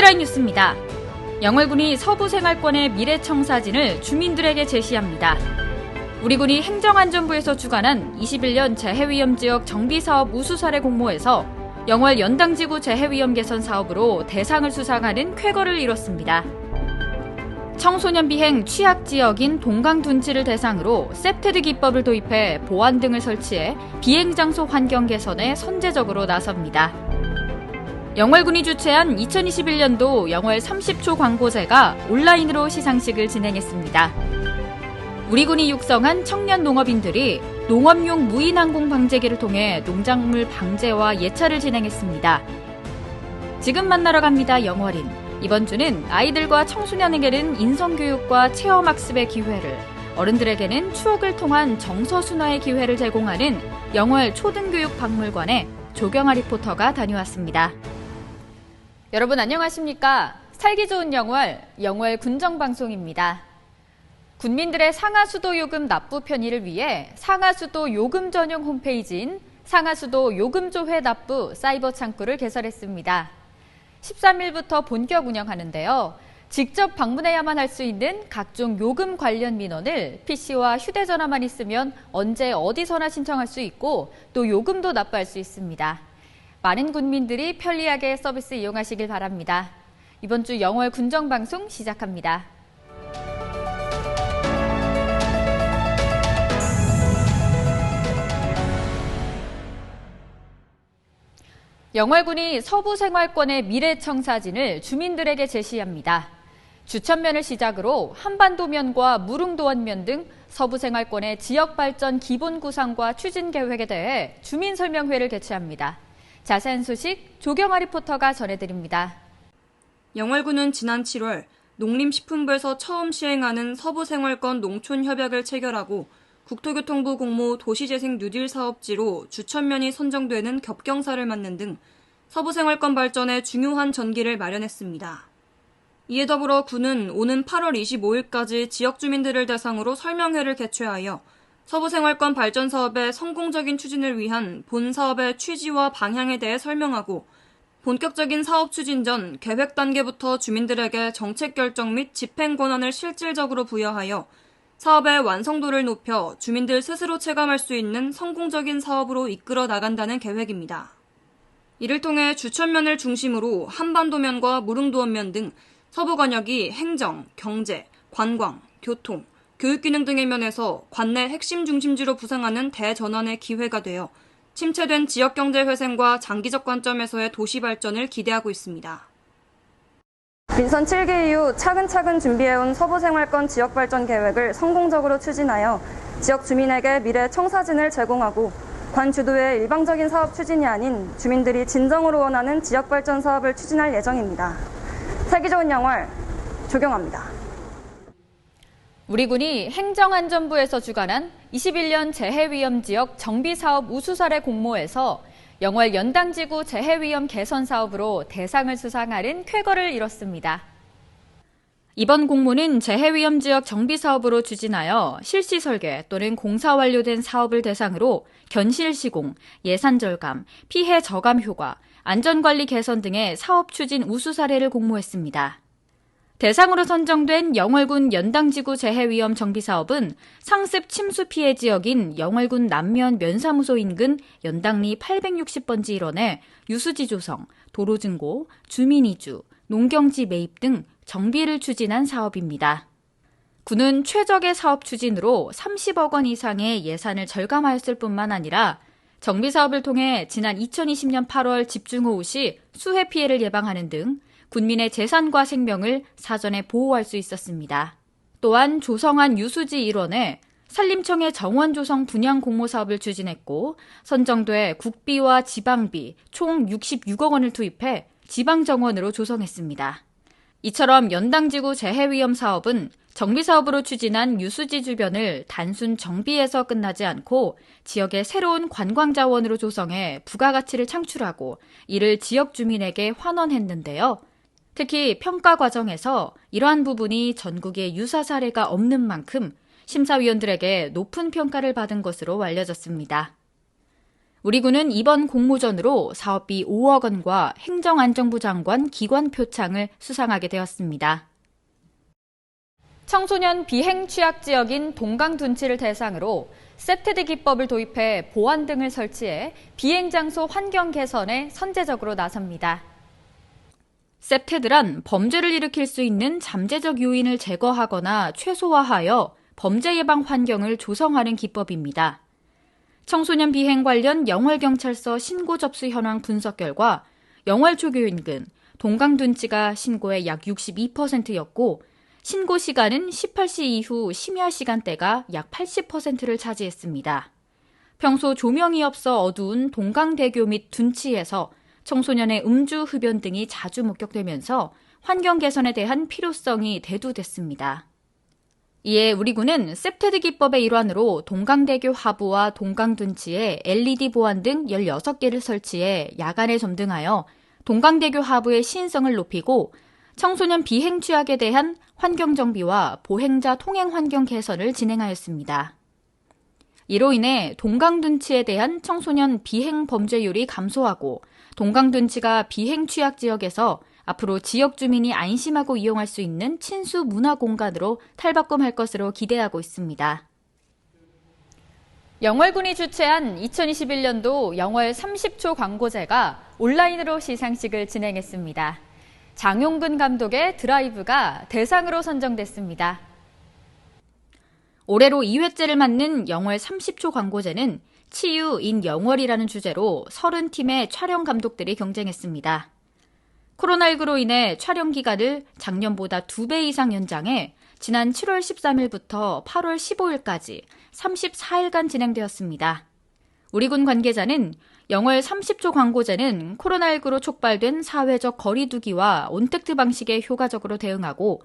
헤드라인 뉴스입니다. 영월군이 서부생활권의 미래청사진을 주민들에게 제시합니다. 우리 군이 행정안전부에서 주관한 21년 재해위험지역 정비사업 우수사례 공모에서 영월 연당지구 재해위험 개선 사업으로 대상을 수상하는 쾌거를 이뤘습니다. 청소년 비행 취약지역인 동강둔치를 대상으로 세프테드 기법을 도입해 보안 등을 설치해 비행장소 환경 개선에 선제적으로 나섭니다. 영월군이 주최한 2021년도 영월 30초 광고제가 온라인으로 시상식을 진행했습니다. 우리 군이 육성한 청년 농업인들이 농업용 무인항공 방제기를 통해 농작물 방제와 예찰을 진행했습니다. 지금 만나러 갑니다. 영월인. 이번 주는 아이들과 청소년에게는 인성교육과 체험학습의 기회를, 어른들에게는 추억을 통한 정서순화의 기회를 제공하는 영월 초등교육박물관에 조경아 리포터가 다녀왔습니다. 여러분 안녕하십니까? 살기 좋은 영월, 영월 군정방송입니다. 군민들의 상하수도 요금 납부 편의를 위해 상하수도 요금 전용 홈페이지인 상하수도 요금조회 납부 사이버 창구를 개설했습니다. 13일부터 본격 운영하는데요. 직접 방문해야만 할 수 있는 각종 요금 관련 민원을 PC와 휴대전화만 있으면 언제 어디서나 신청할 수 있고 또 요금도 납부할 수 있습니다. 많은 군민들이 편리하게 서비스 이용하시길 바랍니다. 이번 주 영월 군정방송 시작합니다. 영월군이 서부생활권의 미래청사진을 주민들에게 제시합니다. 주천면을 시작으로 한반도면과 무릉도원면 등 서부생활권의 지역발전 기본 구상과 추진 계획에 대해 주민설명회를 개최합니다. 자세한 소식 조경아 리포터가 전해드립니다. 영월군은 지난 7월 농림식품부에서 처음 시행하는 서부생활권 농촌협약을 체결하고 국토교통부 공모 도시재생 뉴딜 사업지로 주천면이 선정되는 겹경사를 맞는 등 서부생활권 발전에 중요한 전기를 마련했습니다. 이에 더불어 군은 오는 8월 25일까지 지역 주민들을 대상으로 설명회를 개최하여 서부생활권 발전 사업의 성공적인 추진을 위한 본 사업의 취지와 방향에 대해 설명하고 본격적인 사업 추진 전 계획 단계부터 주민들에게 정책 결정 및 집행 권한을 실질적으로 부여하여 사업의 완성도를 높여 주민들 스스로 체감할 수 있는 성공적인 사업으로 이끌어 나간다는 계획입니다. 이를 통해 주천면을 중심으로 한반도면과 무릉도원면 등 서부권역이 행정, 경제, 관광, 교통, 교육기능 등의 면에서 관내 핵심 중심지로 부상하는 대전환의 기회가 되어 침체된 지역경제 회생과 장기적 관점에서의 도시 발전을 기대하고 있습니다. 민선 7기 이후 차근차근 준비해온 서부생활권 지역발전 계획을 성공적으로 추진하여 지역 주민에게 미래 청사진을 제공하고 관 주도의 일방적인 사업 추진이 아닌 주민들이 진정으로 원하는 지역발전 사업을 추진할 예정입니다. 살기 좋은 영월, 조경아입니다. 우리 군이 행정안전부에서 주관한 21년 재해위험지역 정비사업 우수사례 공모에서 영월 연당지구 재해위험 개선 사업으로 대상을 수상하는 쾌거를 이뤘습니다. 이번 공모는 재해위험지역 정비사업으로 추진하여 실시 설계 또는 공사 완료된 사업을 대상으로 견실 시공, 예산 절감, 피해 저감 효과, 안전관리 개선 등의 사업 추진 우수 사례를 공모했습니다. 대상으로 선정된 영월군 연당지구 재해위험 정비사업은 상습 침수 피해 지역인 영월군 남면 면사무소 인근 연당리 860번지 일원에 유수지 조성, 도로 증고, 주민 이주, 농경지 매입 등 정비를 추진한 사업입니다. 군은 최적의 사업 추진으로 30억 원 이상의 예산을 절감하였을 뿐만 아니라 정비사업을 통해 지난 2020년 8월 집중호우 시 수해 피해를 예방하는 등 군민의 재산과 생명을 사전에 보호할 수 있었습니다. 또한 조성한 유수지 일원에 산림청의 정원 조성 분양 공모 사업을 추진했고 선정돼 국비와 지방비 총 66억 원을 투입해 지방정원으로 조성했습니다. 이처럼 연당지구 재해위험 사업은 정비사업으로 추진한 유수지 주변을 단순 정비해서 끝나지 않고 지역의 새로운 관광자원으로 조성해 부가가치를 창출하고 이를 지역 주민에게 환원했는데요. 특히 평가 과정에서 이러한 부분이 전국에 유사 사례가 없는 만큼 심사위원들에게 높은 평가를 받은 것으로 알려졌습니다. 우리 군은 이번 공모전으로 사업비 5억 원과 행정안전부 장관 기관 표창을 수상하게 되었습니다. 청소년 비행 취약 지역인 동강둔치를 대상으로 세트드 기법을 도입해 보안 등을 설치해 비행 장소 환경 개선에 선제적으로 나섭니다. 세트드란 범죄를 일으킬 수 있는 잠재적 요인을 제거하거나 최소화하여 범죄 예방 환경을 조성하는 기법입니다. 청소년 비행 관련 영월경찰서 신고 접수 현황 분석 결과 영월 초교 인근 동강둔치가 신고의 약 62%였고 신고 시간은 18시 이후 심야 시간대가 약 80%를 차지했습니다. 평소 조명이 없어 어두운 동강대교 및 둔치에서 청소년의 음주, 흡연 등이 자주 목격되면서 환경 개선에 대한 필요성이 대두됐습니다. 이에 우리 군은 세트드 기법의 일환으로 동강대교 하부와 동강둔치에 LED 보안 등 16개를 설치해 야간에 점등하여 동강대교 하부의 시인성을 높이고 청소년 비행 취약에 대한 환경 정비와 보행자 통행 환경 개선을 진행하였습니다. 이로 인해 동강둔치에 대한 청소년 비행 범죄율이 감소하고 동강둔치가 비행 취약 지역에서 앞으로 지역 주민이 안심하고 이용할 수 있는 친수 문화 공간으로 탈바꿈할 것으로 기대하고 있습니다. 영월군이 주최한 2021년도 영월 30초 광고제가 온라인으로 시상식을 진행했습니다. 장용근 감독의 드라이브가 대상으로 선정됐습니다. 올해로 2회째를 맞는 영월 30초 광고제는 치유 인 영월이라는 주제로 30팀의 촬영 감독들이 경쟁했습니다. 코로나19로 인해 촬영 기간을 작년보다 2배 이상 연장해 지난 7월 13일부터 8월 15일까지 34일간 진행되었습니다. 우리 군 관계자는 영월 30초 광고제는 코로나19로 촉발된 사회적 거리 두기와 온택트 방식에 효과적으로 대응하고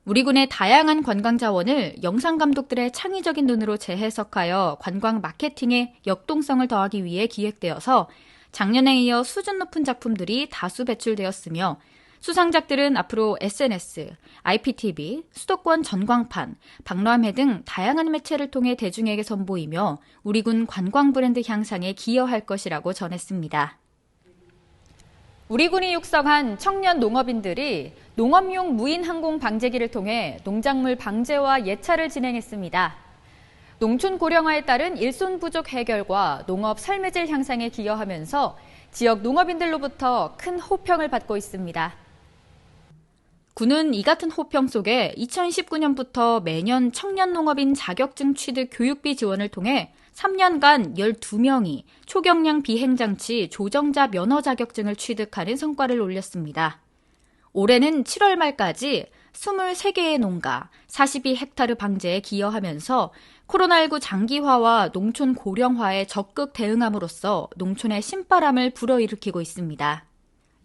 우리 군의 다양한 관광 자원을 영상 감독들의 창의적인 눈으로 재해석하여 관광 마케팅에 역동성을 더하기 위해 기획되어서 작년에 이어 수준 높은 작품들이 다수 배출되었으며 수상작들은 앞으로 SNS, IPTV, 수도권 전광판, 박람회 등 다양한 매체를 통해 대중에게 선보이며 우리 군 관광 브랜드 향상에 기여할 것이라고 전했습니다. 우리 군이 육성한 청년 농업인들이 농업용 무인 항공 방제기를 통해 농작물 방제와 예찰을 진행했습니다. 농촌 고령화에 따른 일손 부족 해결과 농업 삶의 질 향상에 기여하면서 지역 농업인들로부터 큰 호평을 받고 있습니다. 군은 이 같은 호평 속에 2019년부터 매년 청년 농업인 자격증 취득 교육비 지원을 통해 3년간 12명이 초경량 비행장치 조정자 면허 자격증을 취득하는 성과를 올렸습니다. 올해는 7월 말까지 23개의 농가, 42헥타르 방제에 기여하면서 코로나19 장기화와 농촌 고령화에 적극 대응함으로써 농촌의 신바람을 불어일으키고 있습니다.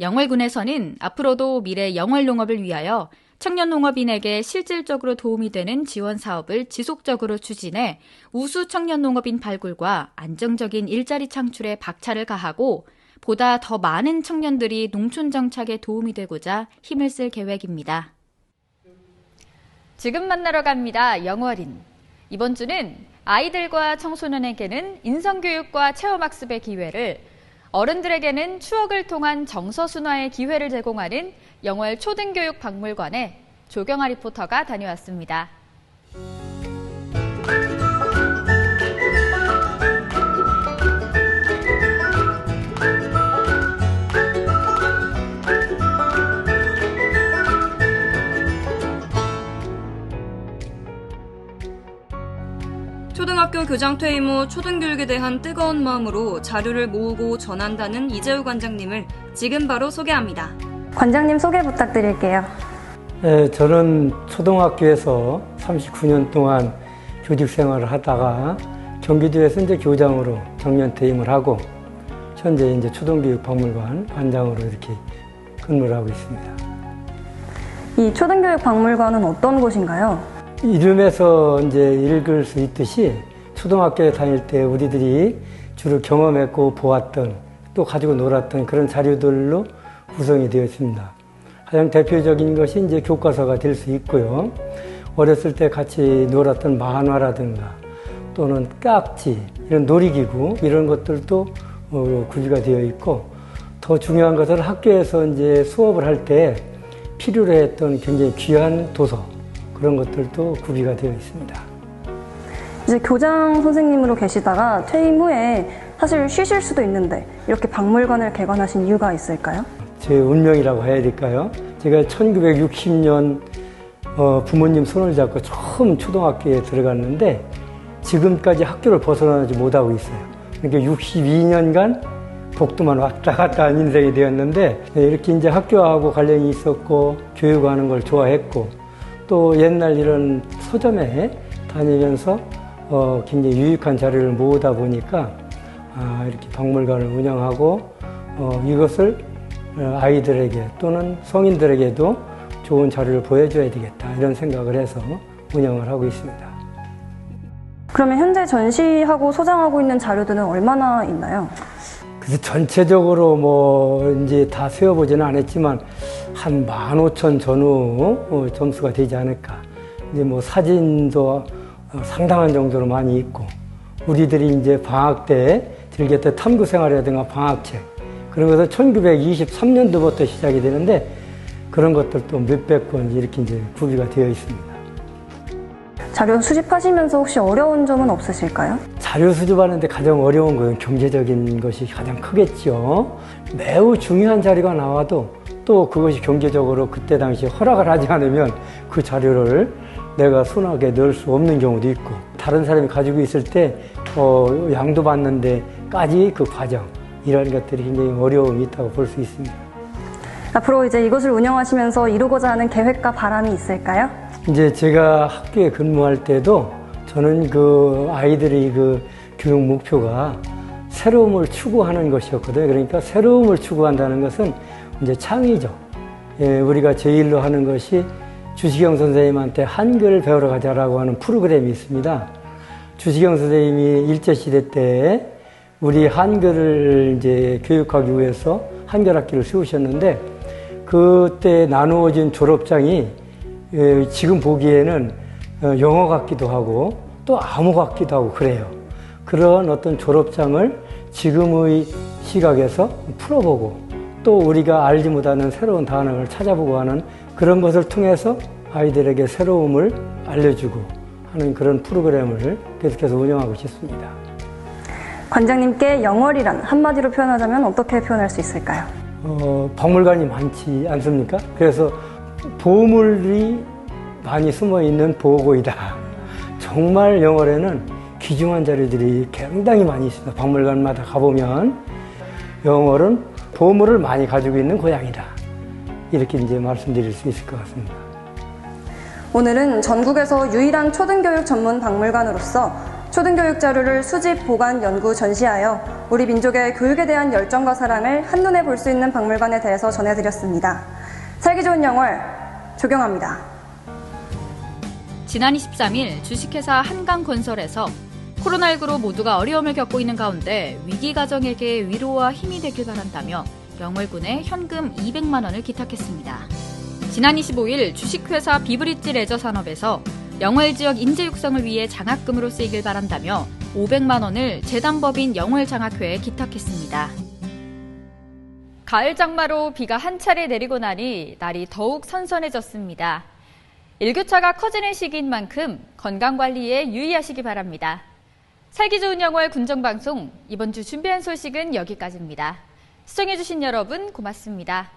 영월군에서는 앞으로도 미래 영월 농업을 위하여 청년 농업인에게 실질적으로 도움이 되는 지원 사업을 지속적으로 추진해 우수 청년 농업인 발굴과 안정적인 일자리 창출에 박차를 가하고 보다 더 많은 청년들이 농촌 정착에 도움이 되고자 힘을 쓸 계획입니다. 지금 만나러 갑니다. 영월인. 이번 주는 아이들과 청소년에게는 인성교육과 체험학습의 기회를, 어른들에게는 추억을 통한 정서순화의 기회를 제공하는 영월 초등교육박물관에 조경아 리포터가 다녀왔습니다. 초등학교 교장 퇴임 후 초등교육에 대한 뜨거운 마음으로 자료를 모으고 전한다는 이재우 관장님을 지금 바로 소개합니다. 관장님 소개 부탁드릴게요. 네, 저는 초등학교에서 39년 동안 교직 생활을 하다가 경기도에서 이제 교장으로 정년 퇴임을 하고 현재 이제 초등교육박물관 관장으로 이렇게 근무를 하고 있습니다. 이 초등교육박물관은 어떤 곳인가요? 이름에서 이제 읽을 수 있듯이 초등학교에 다닐 때 우리들이 주로 경험했고 보았던 또 가지고 놀았던 그런 자료들로 구성이 되어 있습니다. 가장 대표적인 것이 이제 교과서가 될 수 있고요. 어렸을 때 같이 놀았던 만화라든가 또는 깍지, 이런 놀이기구 이런 것들도 구비가 되어 있고, 더 중요한 것은 학교에서 이제 수업을 할 때 필요로 했던 굉장히 귀한 도서, 그런 것들도 구비가 되어 있습니다. 이제 교장 선생님으로 계시다가 퇴임 후에 사실 쉬실 수도 있는데 이렇게 박물관을 개관하신 이유가 있을까요? 제 운명이라고 해야 될까요? 제가 1960년 부모님 손을 잡고 처음 초등학교에 들어갔는데 지금까지 학교를 벗어나지 못하고 있어요. 그러니까 62년간 복도만 왔다 갔다 한 인생이 되었는데, 이렇게 이제 학교하고 관련이 있었고 교육하는 걸 좋아했고, 또 옛날 이런 서점에 다니면서 굉장히 유익한 자료를 모으다 보니까 이렇게 박물관을 운영하고 이것을 아이들에게 또는 성인들에게도 좋은 자료를 보여줘야 되겠다, 이런 생각을 해서 운영을 하고 있습니다. 그러면 현재 전시하고 소장하고 있는 자료들은 얼마나 있나요? 그래서 전체적으로 뭐 이제 다 세어보지는 않았지만 한 15,000 전후 점수가 되지 않을까. 이제 뭐 사진도 상당한 정도로 많이 있고, 우리들이 이제 방학 때 즐겼던 탐구 생활이라든가 방학책, 그런 것은 1923년도부터 시작이 되는데 그런 것들도 몇백 권 이렇게 이제 구비가 되어 있습니다. 자료 수집하시면서 혹시 어려운 점은 없으실까요? 자료 수집하는데 가장 어려운 건 경제적인 것이 가장 크겠죠. 매우 중요한 자료가 나와도 또 그것이 경제적으로 그때 당시 허락을 하지 않으면 그 자료를 내가 손안에 넣을 수 없는 경우도 있고, 다른 사람이 가지고 있을 때 양도 받는데까지 그 과정, 이런 것들이 굉장히 어려움이 있다고 볼 수 있습니다. 앞으로 이제 이곳을 운영하시면서 이루고자 하는 계획과 바람이 있을까요? 이제 제가 학교에 근무할 때도 저는 그 아이들의 그 교육 목표가 새로움을 추구하는 것이었거든요. 그러니까 새로움을 추구한다는 것은 이제 창의죠. 우리가 제일로 하는 것이 주시경 선생님한테 한글 배우러 가자라고 하는 프로그램이 있습니다. 주시경 선생님이 일제시대 때 우리 한글을 이제 교육하기 위해서 한글학기를 세우셨는데, 그때 나누어진 졸업장이 지금 보기에는 영어 같기도 하고 또 암호 같기도 하고 그래요. 그런 어떤 졸업장을 지금의 시각에서 풀어보고, 또 우리가 알지 못하는 새로운 단어를 찾아보고 하는 그런 것을 통해서 아이들에게 새로움을 알려주고 하는 그런 프로그램을 계속해서 운영하고 싶습니다. 관장님께 영월이란 한마디로 표현하자면 어떻게 표현할 수 있을까요? 박물관이 많지 않습니까? 그래서 보물이 많이 숨어있는 보고이다. 정말 영월에는 귀중한 자료들이 굉장히 많이 있습니다. 박물관마다 가보면 영월은 보물을 많이 가지고 있는 고향이다, 이렇게 이제 말씀드릴 수 있을 것 같습니다. 오늘은 전국에서 유일한 초등교육 전문 박물관으로서 초등교육 자료를 수집, 보관, 연구, 전시하여 우리 민족의 교육에 대한 열정과 사랑을 한눈에 볼 수 있는 박물관에 대해서 전해드렸습니다. 살기 좋은 영월, 조경합니다. 지난 23일 주식회사 한강건설에서 코로나19로 모두가 어려움을 겪고 있는 가운데 위기가정에게 위로와 힘이 되길 바란다며 영월군에 현금 200만 원을 기탁했습니다. 지난 25일 주식회사 비브리지 레저산업에서 영월 지역 인재 육성을 위해 장학금으로 쓰이길 바란다며 500만 원을 재단법인 영월장학회에 기탁했습니다. 가을 장마로 비가 한 차례 내리고 나니 날이 더욱 선선해졌습니다. 일교차가 커지는 시기인 만큼 건강관리에 유의하시기 바랍니다. 살기 좋은 영월 군정방송, 이번 주 준비한 소식은 여기까지입니다. 시청해주신 여러분 고맙습니다.